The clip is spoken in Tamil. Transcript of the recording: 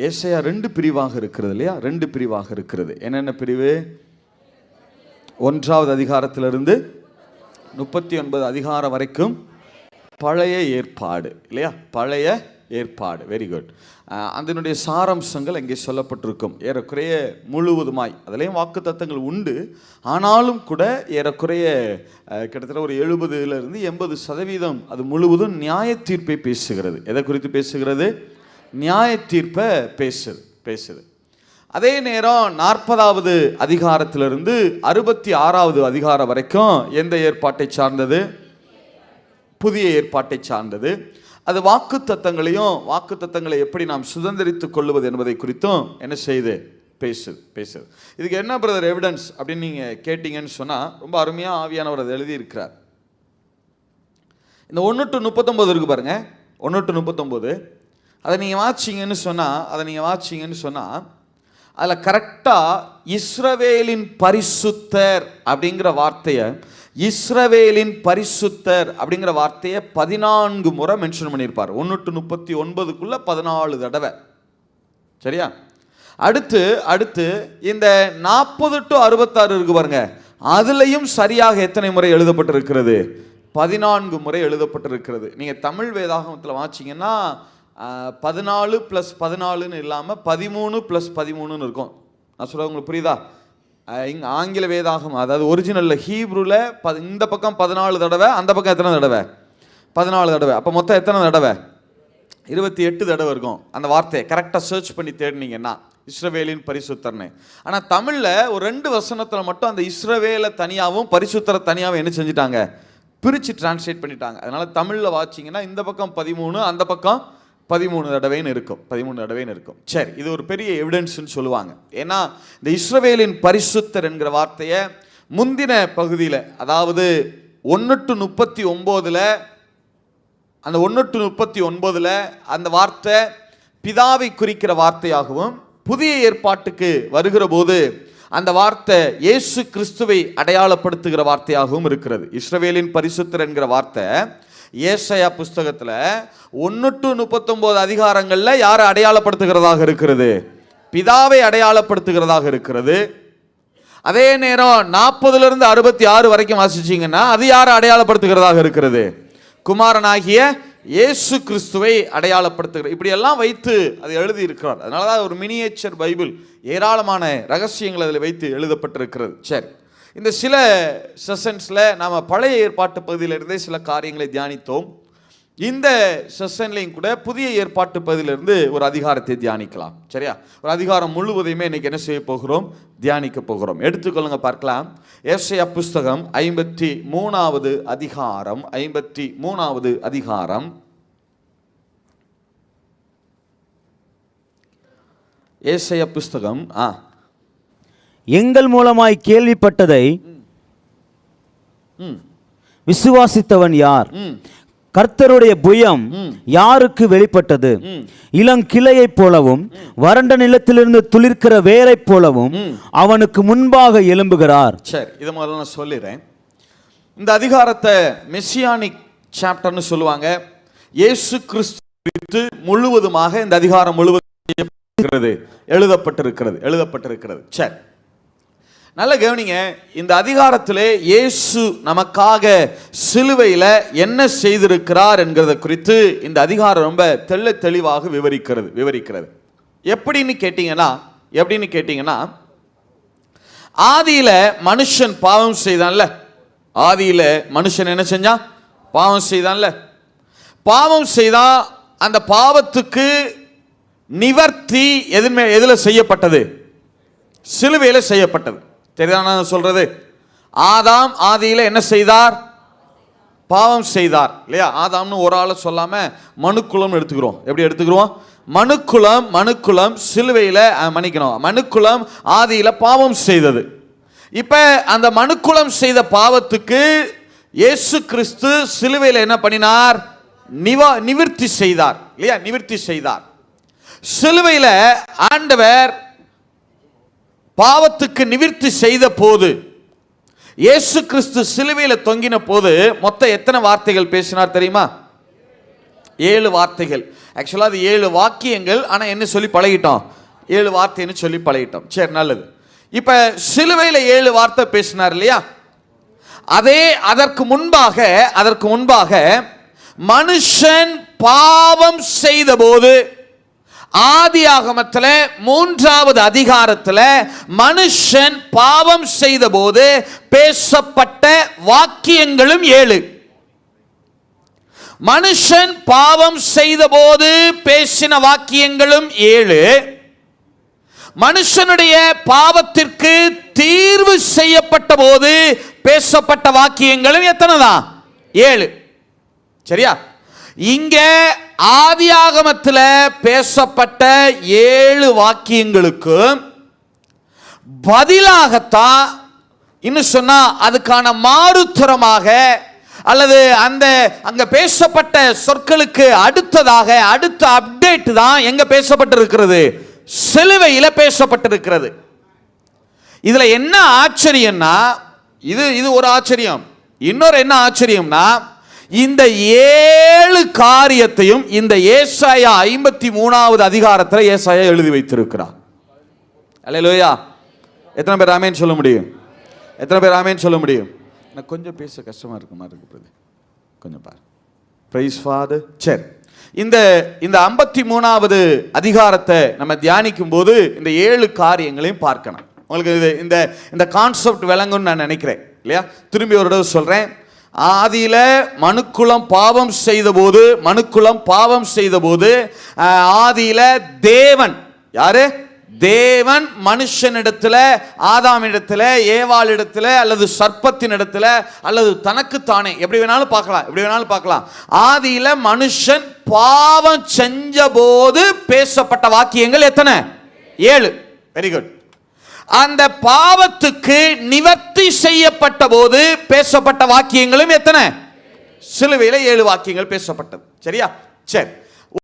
ஏசாயா 2 பிரிவாக இருக்கிறது இல்லையா? 2 பிரிவாக இருக்கிறது. என்னென்ன பிரிவு? 1வது அதிகாரத்திலிருந்து 39 அதிகாரம் வரைக்கும் பழைய ஏற்பாடு இல்லையா? பழைய ஏற்பாடு. Very good. அதனுடைய சாராம்சங்கள் இங்கே சொல்லப்பட்டிருக்கும். ஏறக்குறைய முழுவதுமாய் அதிலையும் வாக்கு தத்தங்கள் உண்டு. ஆனாலும் கூட ஏறக்குறைய கிட்டத்தட்ட ஒரு 70% 80% அது முழுவதும் நியாய தீர்ப்பை பேசுகிறது. எதை குறித்து பேசுகிறது? நியாய தீர்ப்பை பேசுது. அதே நேரம் 40வது அதிகாரத்திலிருந்து 66வது அதிகாரம் வரைக்கும் எந்த ஏற்பாட்டை சார்ந்தது? புதிய ஏற்பாட்டை சார்ந்தது. அது வாக்கு தத்தங்களை எப்படி நாம் சுதந்திரித்துக் கொள்வது என்பதை குறித்தும் என்ன செய்யுது? பேசுது. இதுக்கு என்ன பிரதர் எவிடன்ஸ் அப்படின்னு நீங்க கேட்டீங்கன்னு சொன்னா, ரொம்ப அருமையா ஆவியானவர் அதை எழுதியிருக்கிறார். இந்த 1 to 39 இருக்கு பாருங்க. 1 to 39 அதை நீங்கள் வாட்சிங்கன்னு சொன்னால் அதில் கரெக்டாக இஸ்ரவேலின் பரிசுத்தர் அப்படிங்கிற வார்த்தையை 14 முறை மென்ஷன் பண்ணியிருப்பார். 1 to 39 14 தடவை. சரியா? அடுத்து இந்த 40 to 66 இருக்கு பாருங்க. அதுலேயும் சரியாக எத்தனை முறை எழுதப்பட்டிருக்கிறது? 14 முறை எழுதப்பட்டிருக்கிறது. நீங்கள் தமிழ் வேதாகமத்தில் வாட்சிங்கன்னா 14 + 14 இல்லாமல் 13 + 13 இருக்கும். நான் சொல்ல உங்களுக்கு புரியுதா? இங்கே ஆங்கில வேதாகம், அதாவது ஒரிஜினலில் ஹீப்ரூவில் இந்த பக்கம் 14 தடவை, அந்த பக்கம் எத்தனை தடவை? 14 தடவை. அப்போ மொத்தம் எத்தனை தடவை? 28 தடவை இருக்கும். அந்த வார்த்தையை கரெக்டாக சர்ச் பண்ணி தேடினீங்கன்னா இஸ்ரவேலின் பரிசுத்தர்னு. ஆனால் தமிழில் ஒரு 2 வசனத்தில் மட்டும் அந்த இஸ்ரவேலை தனியாகவும் பரிசுத்தரை தனியாகவும் என்ன செஞ்சிட்டாங்க? பிரித்து டிரான்ஸ்லேட் பண்ணிட்டாங்க. அதனால் தமிழில் வாட்சிங்கன்னா இந்த பக்கம் 13, அந்த பக்கம் 13 தடவைன்னு இருக்கும். சரி, இது ஒரு பெரிய எவிடன்ஸ்ன்னு சொல்லுவாங்க. ஏன்னா இந்த இஸ்ரவேலின் பரிசுத்தர் என்கிற வார்த்தையை முந்தின பகுதியில், அதாவது 1 to 39 அந்த 1 to 39 அந்த வார்த்தை பிதாவை குறிக்கிற வார்த்தையாகவும், புதிய ஏற்பாட்டுக்கு வருகிற போது அந்த வார்த்தை இயேசு கிறிஸ்துவை அடையாளப்படுத்துகிற வார்த்தையாகவும் இருக்கிறது. இஸ்ரவேலின் பரிசுத்தர் என்கிற வார்த்தை ஏசாயா புஸ்தகத்தில் 1 to 39 அதிகாரங்களில் யாரை அடையாளப்படுத்துகிறதாக இருக்கிறது? பிதாவை அடையாளப்படுத்துகிறதாக இருக்கிறது. அதே நேரம் 40 to 66 வரைக்கும் வாசிச்சிங்கன்னா அது யாரை அடையாளப்படுத்துகிறதாக இருக்கிறது? குமாரனாகிய இயேசு கிறிஸ்துவை அடையாளப்படுத்துகிற. இப்படியெல்லாம் வைத்து அது எழுதி இருக்கிறார். அதனால தான் ஒரு மினியேச்சர் பைபிள், ஏராளமான ரகசியங்கள் அதில் வைத்து எழுதப்பட்டிருக்கிறது. சரி, இந்த சில செஷன்ஸில் நாம் பழைய ஏற்பாட்டு பகுதியிலிருந்தே சில காரியங்களை தியானித்தோம். இந்த செஷன்லையும் கூட புதிய ஏற்பாட்டு பகுதியிலிருந்து ஒரு அதிகாரத்தை தியானிக்கலாம். சரியா? ஒரு அதிகாரம் முழுவதையுமே இன்னைக்கு என்ன செய்ய போகிறோம்? தியானிக்க போகிறோம். எடுத்துக்கொள்ளுங்க, பார்க்கலாம். ஏசாயா புஸ்தகம் 53வது அதிகாரம். 53வது அதிகாரம். ஏசாயா புஸ்தகம் எங்கள் மூலமாய் கேள்விப்பட்டதை விசுவாசித்தவன் யார்? கர்த்தருடைய புயம் யாருக்கு வெளிப்பட்டது? இளங்கிளையைப் போலவும் வறண்ட நிலத்திலிருந்து துளிர்க்கிற வேரைப் போலவும் அவனுக்கு முன்பாக எழும்புகிறார். சரி, இதை முதல்ல நான் சொல்லிடுறேன். இந்த அதிகாரத்தை மெசியானிக் சாப்டர்னு சொல்லுவாங்க. இயேசு கிறிஸ்து குறித்து முழுவதுமாக இந்த அதிகாரம் முழுவதும் எழுதப்பட்டிருக்கிறது. சரி, நல்ல கவனிங்க. இந்த அதிகாரத்திலே இயேசு நமக்காக சிலுவையில் என்ன செய்திருக்கிறார் என்கிறத குறித்து இந்த அதிகாரம் ரொம்ப தெளிவாக விவரிக்கிறது. எப்படின்னு கேட்டீங்கன்னா ஆதியில மனுஷன் பாவம் செய்தான்ல. ஆதியில மனுஷன் என்ன செஞ்சான்? பாவம் செய்தான்ல. பாவம் செய்தா அந்த பாவத்துக்கு நிவர்த்தி எதுல செய்யப்பட்டது? சிலுவையில் செய்யப்பட்டது. தெரியுதா நான் சொல்றது? ஆதாம் ஆதியில என்ன செய்தார்? பாவம் செய்தார் இல்லையா? ஆதாம்னு ஒரு ஆளை சொல்லாம மனுக்குலம் எடுத்துக்கிறோம். எப்படி எடுத்துக்கிறோம்? மனுக்குலம் சிலுவையில் மனுக்குலம் ஆதியில பாவம் செய்தது. இப்ப அந்த மனுக்குலம் செய்த பாவத்துக்கு இயேசு கிறிஸ்து சிலுவையில் என்ன பண்ணினார்? நிவர்த்தி செய்தார் இல்லையா? நிவர்த்தி செய்தார். சிலுவையில் ஆண்டவர் பாவத்துக்கு நிவர்த்தி செய்த போது, இயேசு கிறிஸ்து சிலுவையில் தொங்கின போது மொத்தம் எத்தனை வார்த்தைகள் பேசினார் தெரியுமா? 7 வார்த்தைகள். ஆக்சுவலாக அது 7 வாக்கியங்கள், ஆனால் என்ன சொல்லி பழகிட்டோம்? 7 வார்த்தைன்னு சொல்லி பழகிட்டோம். சரி, நல்லது. இப்போ சிலுவையில் 7 வார்த்தை பேசினார் இல்லையா? அதற்கு முன்பாக மனுஷன் பாவம் செய்த போது ஆதியாகமத்தில் 3வது அதிகாரத்தில் மனுஷன் பாவம் செய்த போது பேசப்பட்ட வாக்கியங்களும் 7. மனுஷன் பாவம் செய்த போது பேசின வாக்கியங்களும் 7. மனுஷனுடைய பாவத்திற்கு தீர்வு செய்யப்பட்ட போது பேசப்பட்ட வாக்கியங்களும் எத்தனை தான்? 7. சரியா? இங்க ஆதியாகமத்தில் பேசப்பட்ட 7 வாக்கியங்களுக்கும் பதிலாகத்தான், இன்னும் சொன்னா அதுக்கான மாறுத்தரமாக அல்லது அங்க பேசப்பட்ட சொற்களுக்கு அடுத்ததாக அடுத்த அப்டேட் தான் எங்க பேசப்பட்டிருக்கிறது? சிலுவையில் பேசப்பட்டிருக்கிறது. இதுல என்ன ஆச்சரியம்னா, இது ஒரு ஆச்சரியம். இன்னொரு என்ன ஆச்சரியம்னா, இந்த 7 காரியத்தையும் இந்த ஏசாயா 53வது அதிகாரத்தில் ஏசாயா எழுதி வைத்திருக்கிறார். அல்லேலூயா. எத்தனை பேர் ஆமென் சொல்ல முடியும்? எத்தனை பேர் ஆமென் சொல்ல முடியும்? நான் கொஞ்சம் பேச கஷ்டமா இருக்கு மாதிரி இருக்கு, கொஞ்சம் பாரு. Praise father. சரி, இந்த 53வது அதிகாரத்தை நம்ம தியானிக்கும் போது இந்த 7 காரியங்களையும் பார்க்கணும். உங்களுக்கு இந்த கான்செப்ட் விளங்கும்னு நான் நினைக்கிறேன் இல்லையா? திரும்பி ஒரு தடவை சொல்றேன். ஆதியில மனுக்குலம் பாவம் செய்த போது ஆதியில தேவன், யாரு? தேவன் மனுஷனிடத்துல, ஆதாமிடத்துல, ஏவாளிடத்துல அல்லது சர்ப்பத்தினிடத்துல அல்லது தனக்குத்தானே எப்படி வேணாலும் பார்க்கலாம். ஆதியில மனுஷன் பாவம் செஞ்ச போது பேசப்பட்ட வாக்கியங்கள் எத்தனை? 7. Very good. அந்த பாவத்துக்கு நிவர்த்தி செய்யப்பட்ட போது பேசப்பட்ட வாக்கியங்களும் எத்தனை? சிலுவையில் 7 வாக்கியங்கள் பேசப்பட்டது. சரியா? சரி.